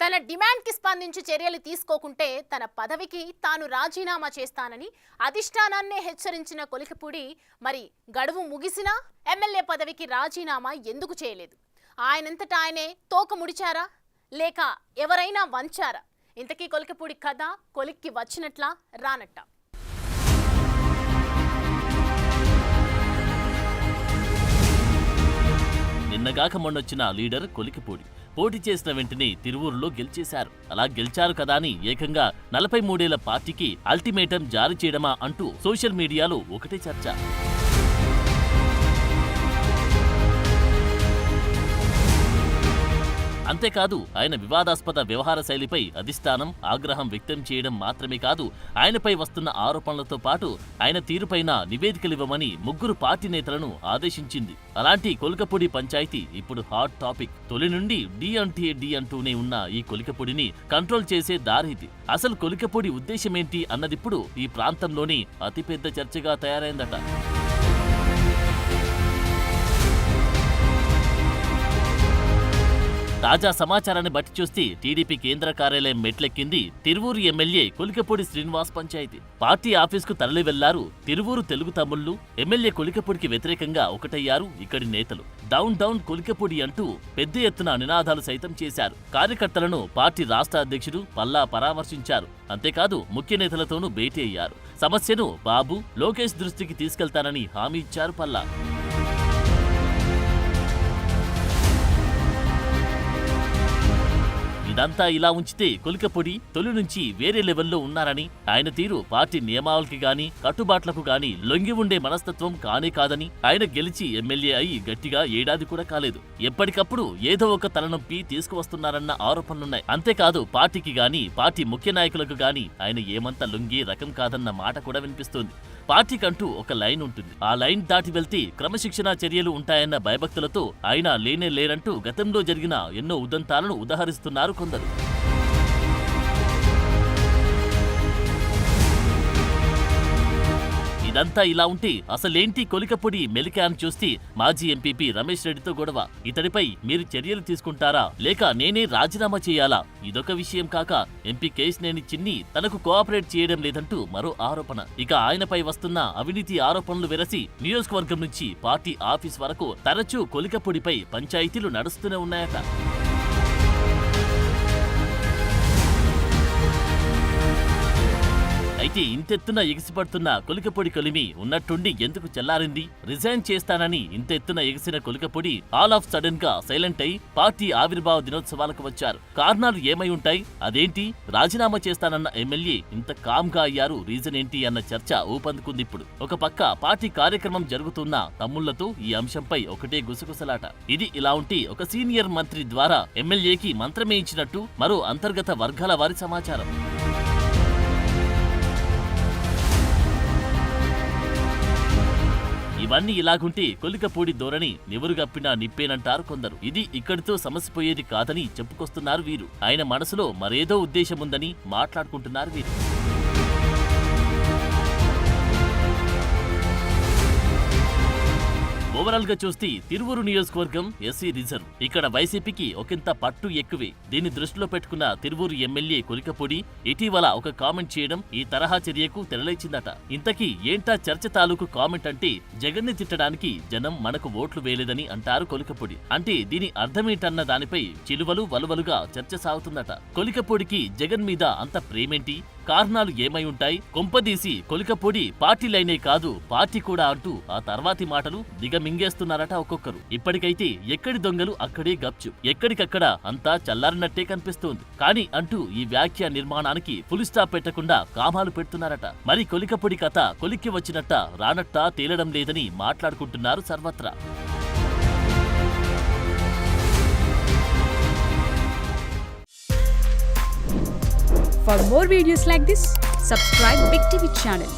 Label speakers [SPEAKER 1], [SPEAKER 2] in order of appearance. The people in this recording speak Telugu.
[SPEAKER 1] తన డిమాండ్కి స్పందించి చర్యలు తీసుకోకుంటే తన పదవికి తాను రాజీనామా చేస్తానని అధిష్టానాన్నే హెచ్చరించిన కొలికపూడి మరి గడువు ముగిసినా ఎమ్మెల్యే పదవికి రాజీనామా ఎందుకు చేయలేదు? ఆయనంతటా ఆయనే తోక ముడిచారా లేక ఎవరైనా వంచారా? ఇంతకీ కొలికపూడి కథ కొలిక్కి వచ్చినట్లా రానట్ట?
[SPEAKER 2] నిన్నగాక మొన్నొచ్చిన లీడర్ కొలికపూడి పోటీ చేసిన వెంటనే తిరువూరులో గెలిచేశారు. అలా గెలిచారు కదా అని ఏకంగా 43 ఏళ్ల పార్టీకి అల్టిమేటం జారీ చేయడమా అంటూ సోషల్ మీడియాలో ఒకటే చర్చ. అంతేకాదు ఆయన వివాదాస్పద వ్యవహార శైలిపై అధిష్టానం ఆగ్రహం వ్యక్తం చేయడం మాత్రమే కాదు, ఆయనపై వస్తున్న ఆరోపణలతో పాటు ఆయన తీరుపైన నివేదికలివ్వమని 3 పార్టీ నేతలను ఆదేశించింది. అలాంటి కొలికపూడి పంచాయతీ ఇప్పుడు హాట్ టాపిక్. తొలి నుండి డి అంటే డి అంటూనే ఉన్న ఈ కొలికపూడిని కంట్రోల్ చేసే దారిది. అసలు కొలికపూడి ఉద్దేశమేంటి అన్నదిప్పుడు ఈ ప్రాంతంలోని అతిపెద్ద చర్చగా తయారైందట. తాజా సమాచారాన్ని బట్టి చూస్తే టీడీపీ కేంద్ర కార్యాలయం మెట్లెక్కింది తిరువూరు ఎమ్మెల్యే కొలికపూడి శ్రీనివాస్ పంచాయతీ. పార్టీ ఆఫీస్కు తరలి వెళ్లారు తిరువూరు తెలుగు తమ్ముళ్లు. ఎమ్మెల్యే కొలికపూడికి వ్యతిరేకంగా ఒకటయ్యారు ఇక్కడి నేతలు. డౌన్ డౌన్ కొలికపూడి అంటూ పెద్ద ఎత్తున నినాదాలు సైతం చేశారు. కార్యకర్తలను పార్టీ రాష్ట్ర అధ్యక్షుడు పల్లా పరామర్శించారు. అంతేకాదు ముఖ్య నేతలతోనూ భేటీ అయ్యారు. సమస్యను బాబు లోకేష్ దృష్టికి తీసుకెళ్తానని హామీ ఇచ్చారు పల్లా. ఇదంతా ఇలా ఉంచితే కొలికపూడి తొలి నుంచి వేరే లెవెల్లో ఉన్నారని, ఆయన తీరు పార్టీ నియమావళికి గాని కట్టుబాట్లకు గాని లొంగి ఉండే మనస్తత్వం కానే కాదని, ఆయన గెలిచి ఎమ్మెల్యే అయి గట్టిగా ఏడాది కూడా కాలేదు. ఎప్పటికప్పుడు ఏదో ఒక తలనొప్పి తీసుకువస్తున్నారన్న ఆరోపణలున్నాయి. అంతేకాదు పార్టీకి గాని పార్టీ ముఖ్య నాయకులకు గాని ఆయన ఏమంత లొంగి రకం కాదన్న మాట కూడా వినిపిస్తోంది. పార్టీకంటూ ఒక లైన్ ఉంటుంది. ఆ లైన్ దాటి వెళ్తే క్రమశిక్షణా చర్యలు ఉంటాయన్న భయభక్తులతో ఆయన లేనే లేరంటూ గతంలో జరిగిన ఎన్నో ఉదంతాలను ఉదహరిస్తున్నారు కొందరు. ఇదంతా ఇలా ఉంటే అసలేంటి కొలికపూడి మెలిక అని చూస్తే మాజీ ఎంపీపీ రమేష్ రెడ్డితో గొడవ. ఇతడిపై మీరు చర్యలు తీసుకుంటారా లేక నేనే రాజీనామా చేయాలా? ఇదొక విషయం కాక ఎంపీ కేశినేని చిన్ని తనకు కోఆపరేట్ చేయడం లేదంటూ మరో ఆరోపణ. ఇక ఆయనపై వస్తున్న అవినీతి ఆరోపణలు వెరసి నియోజకవర్గం నుంచి పార్టీ ఆఫీస్ వరకు తరచూ కొలికపూడిపై పంచాయతీలు నడుస్తూనే ఉన్నాయట. అయితే ఇంతెత్తున ఎగిసిపడుతున్న కొలికపూడి కొలిమి ఉన్నట్టుండి ఎందుకు చెల్లారింది? రిజైన్ చేస్తానని ఇంతెత్తున ఎగిసిన కొలికపూడి ఆల్ ఆఫ్ సడన్ గా సైలెంట్ అయి పార్టీ ఆవిర్భావ దినోత్సవాలకు వచ్చారు. కారణాలు ఏమై ఉంటాయి? అదేంటి రాజీనామా చేస్తానన్న ఎమ్మెల్యే ఇంత కామ్ గా అయ్యారు? రీజన్ ఏంటి అన్న చర్చ ఊపందుకుంది ఇప్పుడు. ఒక పక్క పార్టీ కార్యక్రమం జరుగుతున్న తమ్ముళ్లతో ఈ అంశంపై ఒకటే గుసగుసలాట. ఇది ఇలా ఉంటే ఒక సీనియర్ మంత్రి ద్వారా ఎమ్మెల్యేకి మంత్రమే ఇచ్చినట్టు మరో అంతర్గత వర్గాల వారి సమాచారం. ఇవన్నీ ఇలాగుంటే కొలికపూడి ధోరణి నివురుగప్పినా నిప్పేనంటారు కొందరు. ఇది ఇక్కడితో సమసిపోయేది కాదని చెప్పుకొస్తున్నారు వీరు. ఆయన మనసులో మరేదో ఉద్దేశముందని మాట్లాడుకుంటున్నారు వీరు. ఓవరాల్ గా చూస్తే తిరువూరు నియోజకవర్గం ఎస్సీ రిజర్వ్. ఇక్కడ వైసీపీకి ఒకంత పట్టు ఎక్కువే. దీన్ని దృష్టిలో పెట్టుకున్న తిరువూరు ఎమ్మెల్యే కొలికపూడి ఇటీవల ఒక కామెంట్ చేయడం ఈ తరహా చర్యకు తెరలేచిందట. ఇంతకీ ఏంటా చర్చ తాలూకు కామెంట్ అంటే జగన్ ని తిట్టడానికి జనం మనకు ఓట్లు వేయలేదని అంటారు కొలికపూడి. అంటే దీని అర్థమేంటన్న దానిపై చిలువలు వలువలుగా చర్చ సాగుతుందట. కొలికపూడికి జగన్ మీద అంత ప్రేమేంటి? కారణాలు ఏమై ఉంటాయి? కొంపదీసి కొలికపూడి పార్టీ లైనే కాదు పార్టీ కూడా అంటూ ఆ తర్వాతి మాటలు దిగమింగేస్తున్నారట ఒక్కొక్కరు. ఇప్పటికైతే ఎక్కడి దొంగలు అక్కడే గప్చు, ఎక్కడికక్కడ అంతా చల్లారినట్టే కనిపిస్తోంది. కానీ అంటూ ఈ వ్యాఖ్య నిర్మాణానికి ఫుల్ స్టాప్ పెట్టకుండా కామాలు పెడుతున్నారట. మరి కొలికపూడి కథ కొలిక్కి వచ్చినట్ట రానట్టా తేలడం లేదని మాట్లాడుకుంటున్నారు సర్వత్రా.
[SPEAKER 3] For more videos like this, subscribe Big TV channel.